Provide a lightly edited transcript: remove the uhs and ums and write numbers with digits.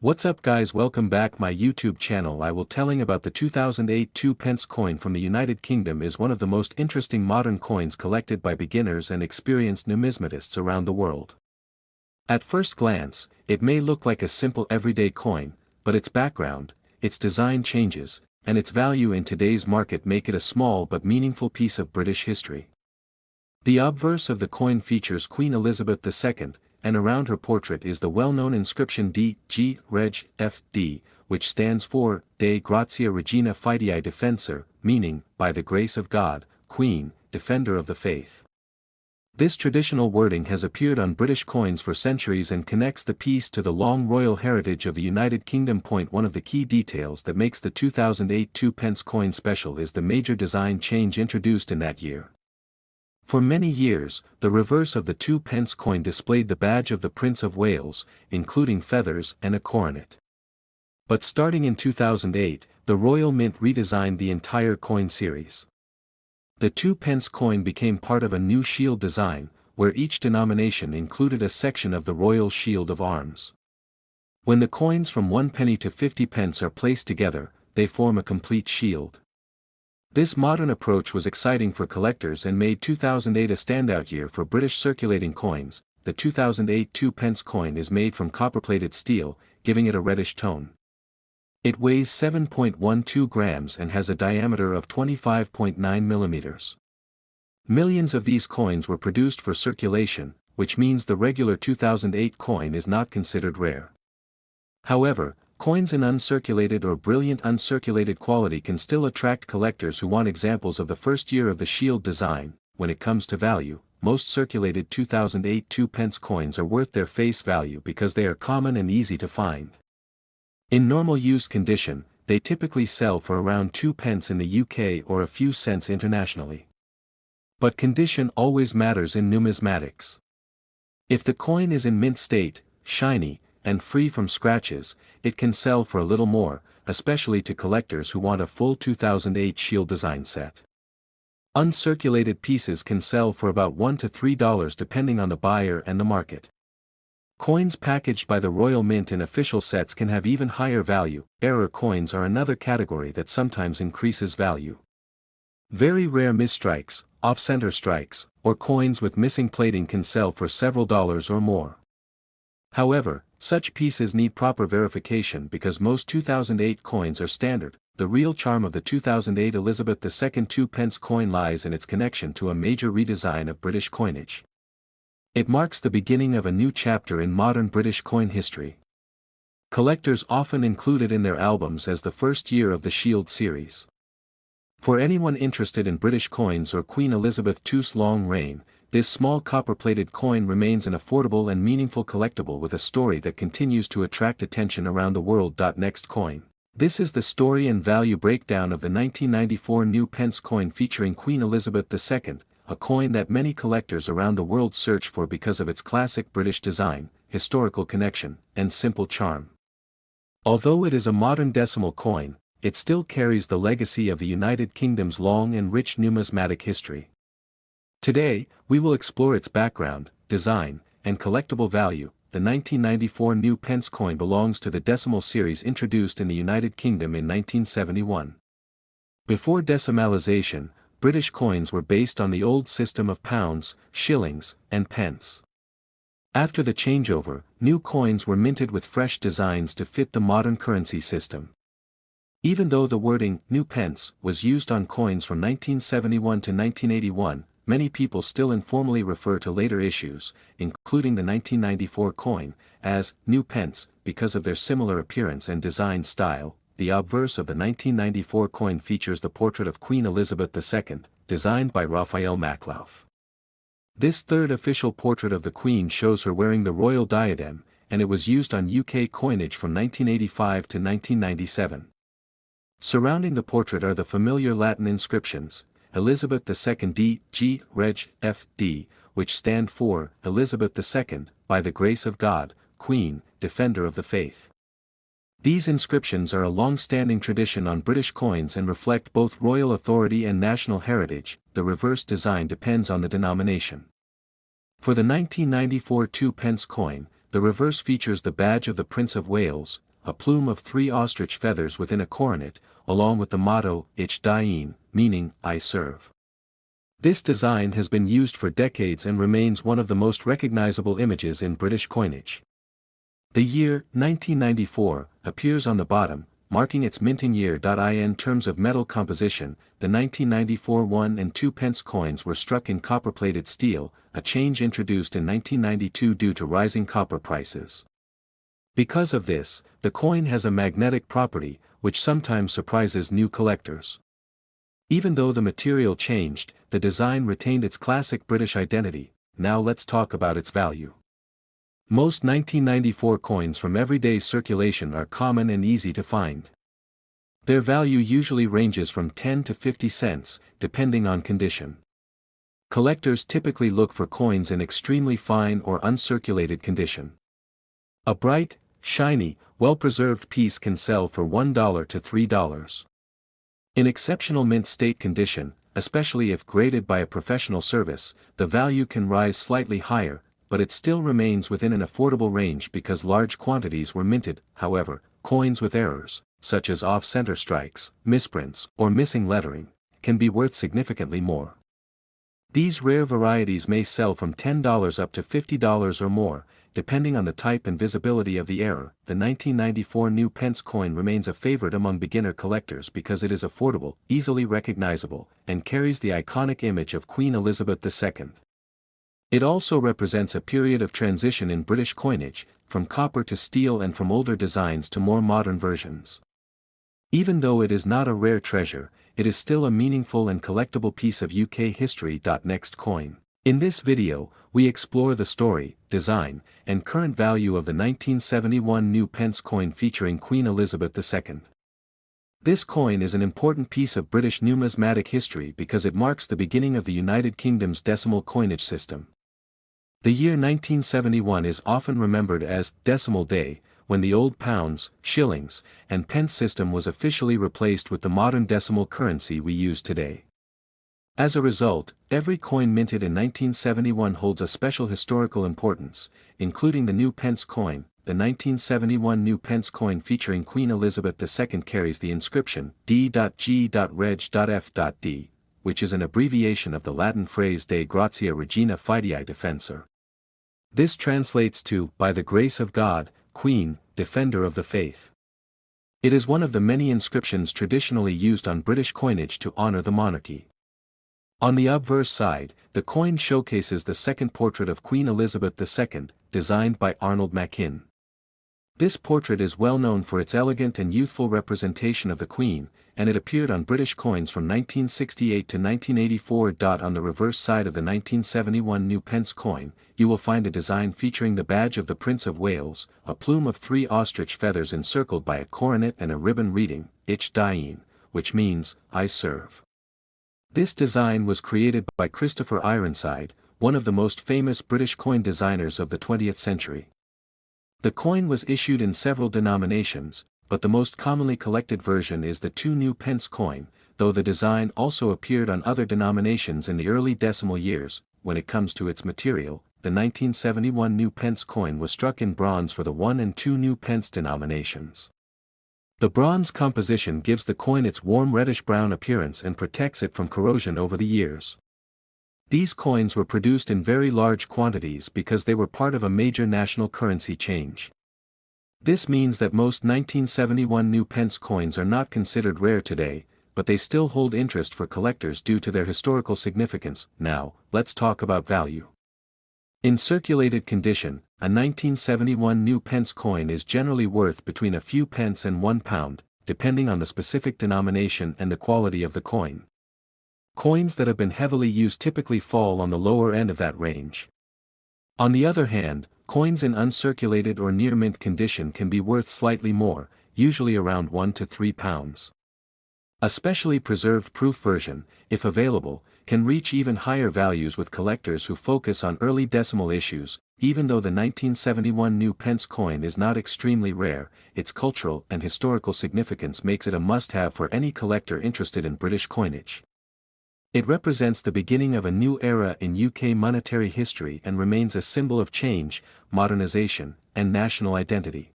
What's up guys, welcome back my YouTube channel. I will telling about the 2008 2 pence coin from the United Kingdom is one of the most interesting modern coins collected by beginners and experienced numismatists around the world. At first glance, it may look like a simple everyday coin, but its background, its design changes, and its value in today's market make it a small but meaningful piece of British history. The obverse of the coin features Queen Elizabeth II, and around her portrait is the well-known inscription D.G. Reg. F.D., which stands for De Gratia Regina Fidei Defensor, meaning, by the grace of God, Queen, Defender of the Faith. This traditional wording has appeared on British coins for centuries and connects the piece to the long royal heritage of the United Kingdom. One of the key details that makes the 2008 2 pence coin special is the major design change introduced in that year. For many years, the reverse of the 2 pence coin displayed the badge of the Prince of Wales, including feathers and a coronet. But starting in 2008, the Royal Mint redesigned the entire coin series. The 2 pence coin became part of a new shield design, where each denomination included a section of the Royal Shield of Arms. When the coins from 1 penny to 50 pence are placed together, they form a complete shield. This modern approach was exciting for collectors and made 2008 a standout year for British circulating coins. The 2008 2 pence coin is made from copper-plated steel, giving it a reddish tone. It weighs 7.12 grams and has a diameter of 25.9 millimeters. Millions of these coins were produced for circulation, which means the regular 2008 coin is not considered rare. However, coins in uncirculated or brilliant uncirculated quality can still attract collectors who want examples of the first year of the shield design. When it comes to value, most circulated 2008 2 pence coins are worth their face value because they are common and easy to find. In normal used condition, they typically sell for around 2 pence in the UK or a few cents internationally. But condition always matters in numismatics. If the coin is in mint state, shiny, and free from scratches, it can sell for a little more, especially to collectors who want a full 2008 shield design set. Uncirculated pieces can sell for about $1 to $3 depending on the buyer and the market. Coins packaged by the Royal Mint in official sets can have even higher value. Error coins are another category that sometimes increases value. Very rare misstrikes, off-center strikes, or coins with missing plating can sell for several dollars or more. However, such pieces need proper verification because most 2008 coins are standard. The real charm of the 2008 Elizabeth II 2 pence coin lies in its connection to a major redesign of British coinage. It marks the beginning of a new chapter in modern British coin history. Collectors often include it in their albums as the first year of the Shield series. For anyone interested in British coins or Queen Elizabeth II's long reign, this small copper-plated coin remains an affordable and meaningful collectible with a story that continues to attract attention around the world. Next coin. This is the story and value breakdown of the 1994 new pence coin featuring Queen Elizabeth II, a coin that many collectors around the world search for because of its classic British design, historical connection, and simple charm. Although it is a modern decimal coin, it still carries the legacy of the United Kingdom's long and rich numismatic history. Today, we will explore its background, design, and collectible value. The 1994 new pence coin belongs to the decimal series introduced in the United Kingdom in 1971. Before decimalization, British coins were based on the old system of pounds, shillings, and pence. After the changeover, new coins were minted with fresh designs to fit the modern currency system. Even though the wording "new pence" was used on coins from 1971 to 1981, many people still informally refer to later issues, including the 1994 coin, as new pence because of their similar appearance and design style. The obverse of the 1994 coin features the portrait of Queen Elizabeth II, designed by Raphael Maklauf. This third official portrait of the Queen shows her wearing the royal diadem, and it was used on UK coinage from 1985 to 1997. Surrounding the portrait are the familiar Latin inscriptions, Elizabeth II D.G. Reg. F.D., which stand for Elizabeth II, by the grace of God, Queen, Defender of the Faith. These inscriptions are a long-standing tradition on British coins and reflect both royal authority and national heritage. The reverse design depends on the denomination. For the 1994 2 pence coin, the reverse features the badge of the Prince of Wales, a plume of 3 ostrich feathers within a coronet, along with the motto, Ich diene, meaning, I serve. This design has been used for decades and remains one of the most recognizable images in British coinage. The year, 1994, appears on the bottom, marking its minting year. In terms of metal composition, the 1994 1 and 2 pence coins were struck in copper-plated steel, a change introduced in 1992 due to rising copper prices. Because of this, the coin has a magnetic property, which sometimes surprises new collectors. Even though the material changed, the design retained its classic British identity. Now let's talk about its value. Most 1994 coins from everyday circulation are common and easy to find. Their value usually ranges from 10 to 50 cents, depending on condition. Collectors typically look for coins in extremely fine or uncirculated condition. A bright, shiny, well-preserved piece can sell for $1 to $3. In exceptional mint state condition, especially if graded by a professional service, the value can rise slightly higher, but it still remains within an affordable range because large quantities were minted. However, coins with errors, such as off-center strikes, misprints, or missing lettering, can be worth significantly more. These rare varieties may sell from $10 up to $50 or more, depending on the type and visibility of the error. The 1994 new pence coin remains a favorite among beginner collectors because it is affordable, easily recognizable, and carries the iconic image of Queen Elizabeth II. It also represents a period of transition in British coinage, from copper to steel and from older designs to more modern versions. Even though it is not a rare treasure, it is still a meaningful and collectible piece of UK history. Next coin. In this video, we explore the story, design, and current value of the 1971 new pence coin featuring Queen Elizabeth II. This coin is an important piece of British numismatic history because it marks the beginning of the United Kingdom's decimal coinage system. The year 1971 is often remembered as Decimal Day, when the old pounds, shillings, and pence system was officially replaced with the modern decimal currency we use today. As a result, every coin minted in 1971 holds a special historical importance, including the new pence coin. The 1971 new pence coin featuring Queen Elizabeth II carries the inscription D.G.Reg.F.D, which is an abbreviation of the Latin phrase De Gratia Regina Fidei Defensor. This translates to, by the grace of God, Queen, Defender of the Faith. It is one of the many inscriptions traditionally used on British coinage to honor the monarchy. On the obverse side, the coin showcases the second portrait of Queen Elizabeth II, designed by Arnold Machin. This portrait is well known for its elegant and youthful representation of the Queen, and it appeared on British coins from 1968 to 1984. On the reverse side of the 1971 new pence coin, you will find a design featuring the badge of the Prince of Wales, a plume of 3 ostrich feathers encircled by a coronet and a ribbon reading, Ich diene, which means, I serve. This design was created by Christopher Ironside, one of the most famous British coin designers of the 20th century. The coin was issued in several denominations, but the most commonly collected version is the 2 new pence coin, though the design also appeared on other denominations in the early decimal years. When it comes to its material, the 1971 new pence coin was struck in bronze for the 1 and 2 new pence denominations. The bronze composition gives the coin its warm reddish-brown appearance and protects it from corrosion over the years. These coins were produced in very large quantities because they were part of a major national currency change. This means that most 1971 new pence coins are not considered rare today, but they still hold interest for collectors due to their historical significance. Now, let's talk about value. In circulated condition, a 1971 new pence coin is generally worth between a few pence and £1, depending on the specific denomination and the quality of the coin. Coins that have been heavily used typically fall on the lower end of that range. On the other hand, coins in uncirculated or near mint condition can be worth slightly more, usually around £1 to £3. A specially preserved proof version, if available, can reach even higher values with collectors who focus on early decimal issues. Even though the 1971 new pence coin is not extremely rare, its cultural and historical significance makes it a must-have for any collector interested in British coinage. It represents the beginning of a new era in UK monetary history and remains a symbol of change, modernization, and national identity.